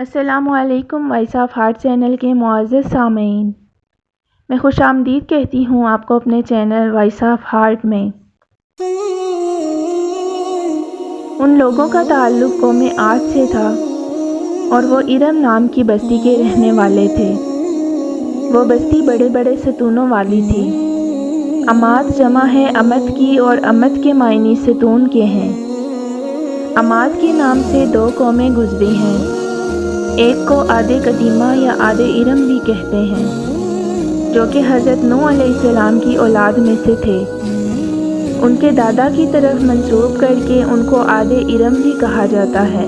السلام علیکم voice of heart channel کے معزز سامعین، میں خوش آمدید کہتی ہوں آپ کو اپنے چینل وائس آف ہارٹ میں۔ ان لوگوں کا تعلق قوم عاد سے تھا اور وہ ارم نام کی بستی کے رہنے والے تھے۔ وہ بستی بڑے بڑے ستونوں والی تھی۔ عماد جمع ہے امد کی اور امد کے معنی ستون کے ہیں۔ عماد کے نام سے دو قومیں گزری ہیں، ایک کو عاد قدیمہ یا عاد ارم بھی کہتے ہیں، جو کہ حضرت نوح علیہ السلام کی اولاد میں سے تھے۔ ان کے دادا کی طرف منسوب کر کے ان کو عاد ارم بھی کہا جاتا ہے۔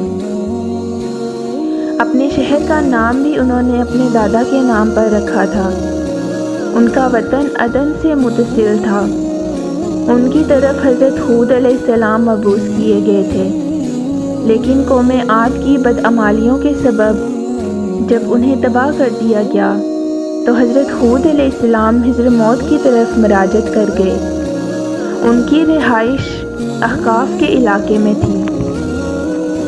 اپنے شہر کا نام بھی انہوں نے اپنے دادا کے نام پر رکھا تھا۔ ان کا وطن عدن سے متصل تھا۔ ان کی طرف حضرت ہود علیہ السلام مبعوث کیے گئے تھے، لیکن قوم عاد کی بدعمالیوں کے سبب جب انہیں تباہ کر دیا گیا تو حضرت ہود علیہ السلام حضر موت کی طرف مراجعت کر گئے۔ ان کی رہائش احقاف کے علاقے میں تھی۔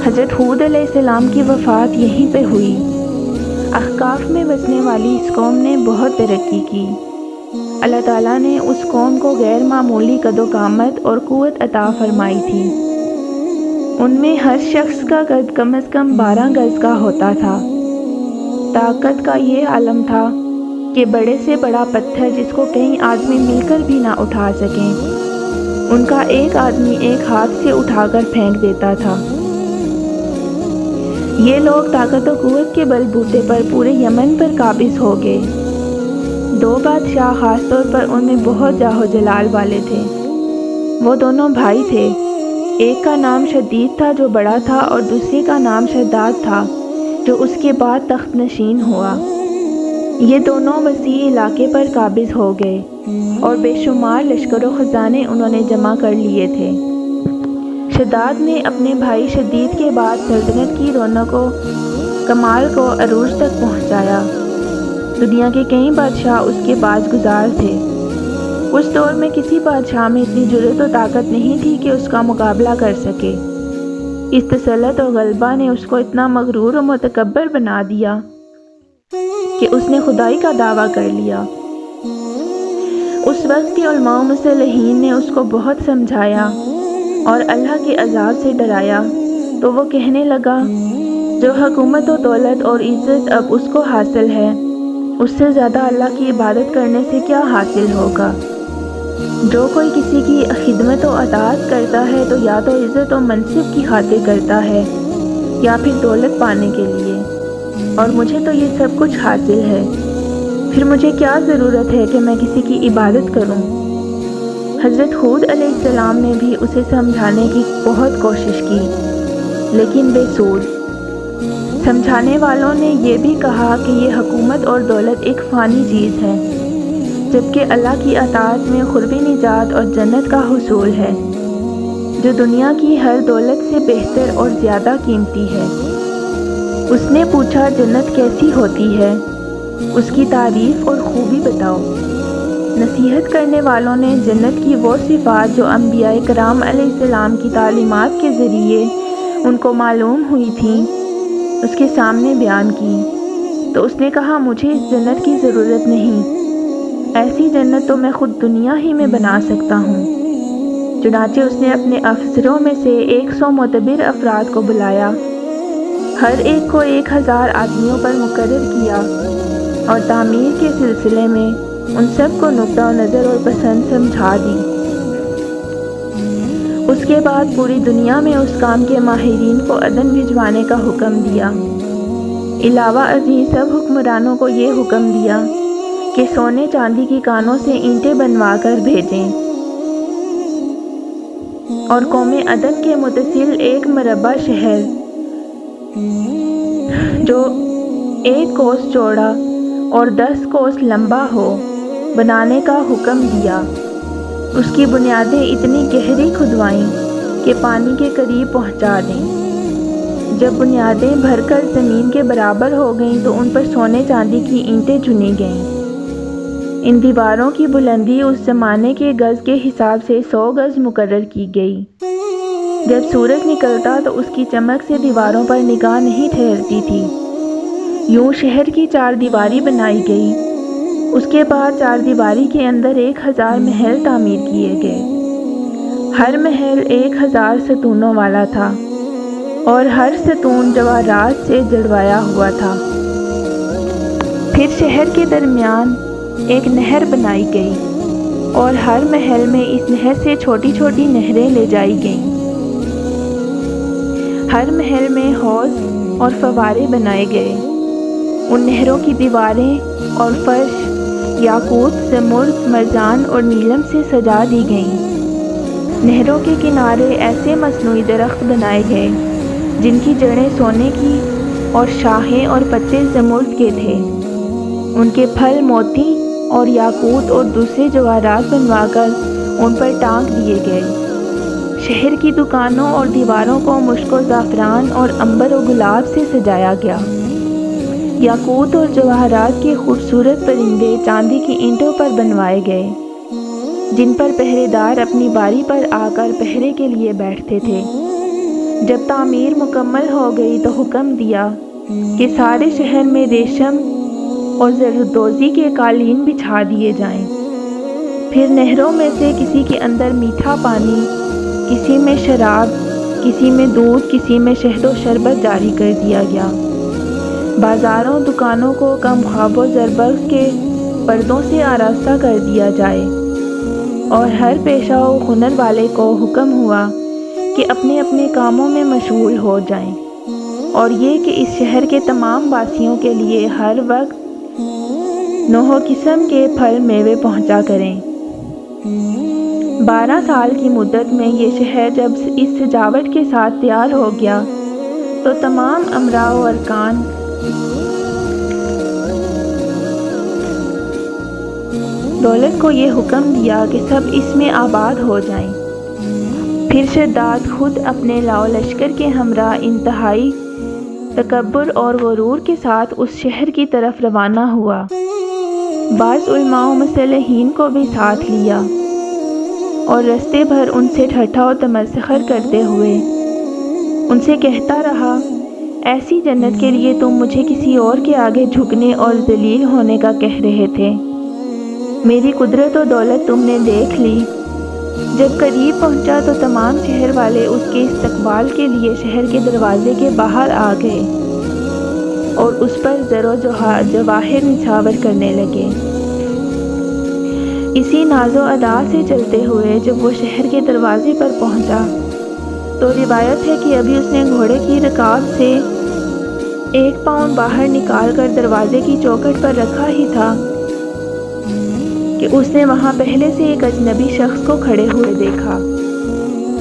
حضرت ہود علیہ السلام کی وفات یہیں پہ ہوئی۔ احقاف میں بسنے والی اس قوم نے بہت ترقی کی۔ اللہ تعالیٰ نے اس قوم کو غیر معمولی قد و قامت اور قوت عطا فرمائی تھی۔ ان میں ہر شخص کا قد کم از کم 12 گز کا ہوتا تھا۔ طاقت کا یہ عالم تھا کہ بڑے سے بڑا پتھر جس کو کئی آدمی مل کر بھی نہ اٹھا سکیں، ان کا ایک آدمی ایک ہاتھ سے اٹھا کر پھینک دیتا تھا۔ یہ لوگ طاقت و قوت کے بل بوتے پر پورے یمن پر قابض ہو گئے۔ دو بادشاہ خاص طور پر ان میں بہت جاہ و جلال والے تھے۔ وہ دونوں بھائی تھے، ایک کا نام شدید تھا جو بڑا تھا، اور دوسرے کا نام شداد تھا جو اس کے بعد تخت نشین ہوا۔ یہ دونوں وسیع علاقے پر قابض ہو گئے اور بے شمار لشکر و خزانے انہوں نے جمع کر لیے تھے۔ شداد نے اپنے بھائی شدید کے بعد سلطنت کی رونق و کمال کو عروج تک پہنچایا۔ دنیا کے کئی بادشاہ اس کے باز گزار تھے۔ اس دور میں کسی بادشاہ میں اتنی جرأت و طاقت نہیں تھی کہ اس کا مقابلہ کر سکے۔ اس تسلط و غلبہ نے اس کو اتنا مغرور و متکبر بنا دیا کہ اس نے خدائی کا دعویٰ کر لیا۔ اس وقت کے علماء و مصلحین نے اس کو بہت سمجھایا اور اللہ کے عذاب سے ڈرایا، تو وہ کہنے لگا، جو حکومت و دولت اور عزت اب اس کو حاصل ہے، اس سے زیادہ اللہ کی عبادت کرنے سے کیا حاصل ہوگا؟ جو کوئی کسی کی خدمت و اطاعت کرتا ہے تو یا تو عزت و منصب کی خاطر کرتا ہے یا پھر دولت پانے کے لیے، اور مجھے تو یہ سب کچھ حاصل ہے، پھر مجھے کیا ضرورت ہے کہ میں کسی کی عبادت کروں؟ حضرت ہود علیہ السلام نے بھی اسے سمجھانے کی بہت کوشش کی، لیکن بے سود۔ سمجھانے والوں نے یہ بھی کہا کہ یہ حکومت اور دولت ایک فانی چیز ہے، جبکہ اللہ کی اطاعت میں قربی نجات اور جنت کا حصول ہے، جو دنیا کی ہر دولت سے بہتر اور زیادہ قیمتی ہے۔ اس نے پوچھا، جنت کیسی ہوتی ہے؟ اس کی تعریف اور خوبی بتاؤ۔ نصیحت کرنے والوں نے جنت کی وہ صفات جو انبیاء کرام علیہ السلام کی تعلیمات کے ذریعے ان کو معلوم ہوئی تھیں، اس کے سامنے بیان کی، تو اس نے کہا، مجھے اس جنت کی ضرورت نہیں، ایسی جنت تو میں خود دنیا ہی میں بنا سکتا ہوں۔ چنانچہ اس نے اپنے افسروں میں سے 100 معتبر افراد کو بلایا، ہر ایک کو 1000 آدمیوں پر مقرر کیا، اور تعمیر کے سلسلے میں ان سب کو نقطہ نظر اور پسند سمجھا دی۔ اس کے بعد پوری دنیا میں اس کام کے ماہرین کو عدن بھجوانے کا حکم دیا۔ علاوہ ازیں سب حکمرانوں کو یہ حکم دیا کہ سونے چاندی کی کانوں سے اینٹیں بنوا کر بھیجیں، اور قوم عدن کے متصل ایک مربع شہر جو 1 کوس چوڑا اور 10 کوس لمبا ہو بنانے کا حکم دیا۔ اس کی بنیادیں اتنی گہری کھدوائیں کہ پانی کے قریب پہنچا دیں۔ جب بنیادیں بھر کر زمین کے برابر ہو گئیں تو ان پر سونے چاندی کی اینٹیں چنی گئیں۔ ان دیواروں کی بلندی اس زمانے کے گز کے حساب سے 100 گز مقرر کی گئی۔ جب سورج نکلتا تو اس کی چمک سے دیواروں پر نگاہ نہیں ٹھہرتی تھی، یوں شہر کی 4 دیواری بنائی گئی۔ اس کے بعد 4 دیواری کے اندر 1000 محل تعمیر کیے گئے۔ ہر محل 1000 ستونوں والا تھا اور ہر ستون جواہرات سے جڑوایا ہوا تھا۔ پھر شہر کے درمیان ایک نہر بنائی گئی اور ہر محل میں اس نہر سے چھوٹی چھوٹی نہریں لے جائی گئیں۔ ہر محل میں حوض اور فوارے بنائے گئے۔ ان نہروں کی دیواریں اور فرش یاقوت، زمرد، مرجان اور نیلم سے سجا دی گئیں۔ نہروں کے کنارے ایسے مصنوعی درخت بنائے گئے جن کی جڑیں سونے کی اور شاخیں اور پتے زمرد کے تھے۔ ان کے پھل موتی اور یاقوت اور دوسرے جواہرات بنوا کر ان پر ٹانک دیے گئے۔ شہر کی دکانوں اور دیواروں کو مشک و زعفران اور عنبر و گلاب سے سجایا گیا۔ یاقوت اور جواہرات کے خوبصورت پرندے چاندی کی اینٹوں پر بنوائے گئے جن پر پہرے دار اپنی باری پر آ کر پہرے کے لیے بیٹھتے تھے۔ جب تعمیر مکمل ہو گئی تو حکم دیا کہ سارے شہر میں ریشم اور زردوزی کے قالین بچھا دیے جائیں۔ پھر نہروں میں سے کسی کے اندر میٹھا پانی، کسی میں شراب، کسی میں دودھ، کسی میں شہد و شربت جاری کر دیا گیا۔ بازاروں دکانوں کو کم خواب و زربفت کے پردوں سے آراستہ کر دیا جائے اور ہر پیشہ و ہنر والے کو حکم ہوا کہ اپنے اپنے کاموں میں مشغول ہو جائیں، اور یہ کہ اس شہر کے تمام واسیوں کے لیے ہر وقت 9 قسم کے پھل میوے پہنچا کریں۔ 12 سال کی مدت میں یہ شہر جب اس سجاوٹ کے ساتھ تیار ہو گیا تو تمام امراء و ارکان دولت کو یہ حکم دیا کہ سب اس میں آباد ہو جائیں۔ پھر شداد خود اپنے لاؤ لشکر کے ہمراہ انتہائی تکبر اور غرور کے ساتھ اس شہر کی طرف روانہ ہوا۔ بعض علماء و مصلحین کو بھی ساتھ لیا اور رستے بھر ان سے ٹھٹھا و تمسخر کرتے ہوئے ان سے کہتا رہا، ایسی جنت کے لیے تم مجھے کسی اور کے آگے جھکنے اور ذلیل ہونے کا کہہ رہے تھے۔ میری قدرت و دولت تم نے دیکھ لی۔ جب قریب پہنچا تو تمام شہر والے اس کے استقبال کے لیے شہر کے دروازے کے باہر آ گئے اور اس پر زر و جواہر نچھاور کرنے لگے۔ اسی ناز و ادا سے چلتے ہوئے جب وہ شہر کے دروازے پر پہنچا تو روایت ہے کہ ابھی اس نے گھوڑے کی رکاب سے 1 پاؤں باہر نکال کر دروازے کی چوکھٹ پر رکھا ہی تھا کہ اس نے وہاں پہلے سے ایک اجنبی شخص کو کھڑے ہوئے دیکھا۔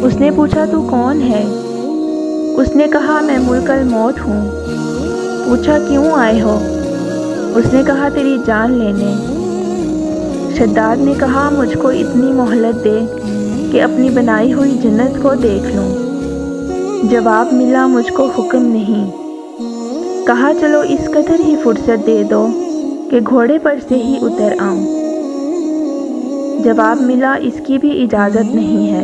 اس نے پوچھا، تو کون ہے؟ اس نے کہا، میں ملک الموت ہوں۔ پوچھا، کیوں آئے ہو؟ اس نے کہا، تیری جان لینے۔ شداد نے کہا، مجھ کو اتنی مہلت دے کہ اپنی بنائی ہوئی جنت کو دیکھ لوں۔ جواب ملا، مجھ کو حکم نہیں۔ کہا، چلو اس قدر ہی فرصت دے دو کہ گھوڑے پر سے ہی اتر آؤں۔ جواب ملا، اس کی بھی اجازت نہیں ہے۔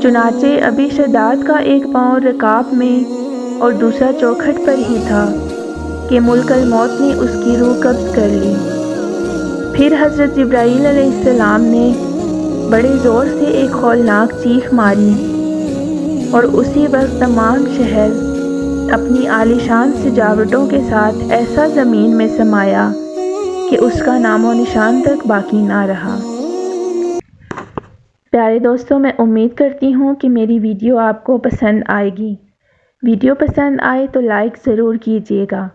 چنانچہ ابھی شداد کا 1 پاؤں رکاب میں اور دوسرا چوکھٹ پر ہی تھا کہ ملک الموت نے اس کی روح قبض کر لی۔ پھر حضرت جبرائیل علیہ السلام نے بڑے زور سے ایک ہولناک چیخ ماری اور اسی وقت تمام شہر اپنی عالیشان سجاوٹوں کے ساتھ ایسا زمین میں سمایا کہ اس کا نام و نشان تک باقی نہ رہا۔ پیارے دوستوں، میں امید کرتی ہوں کہ میری ویڈیو آپ کو پسند آئے گی۔ ویڈیو پسند آئے تو لائک ضرور کیجیے گا۔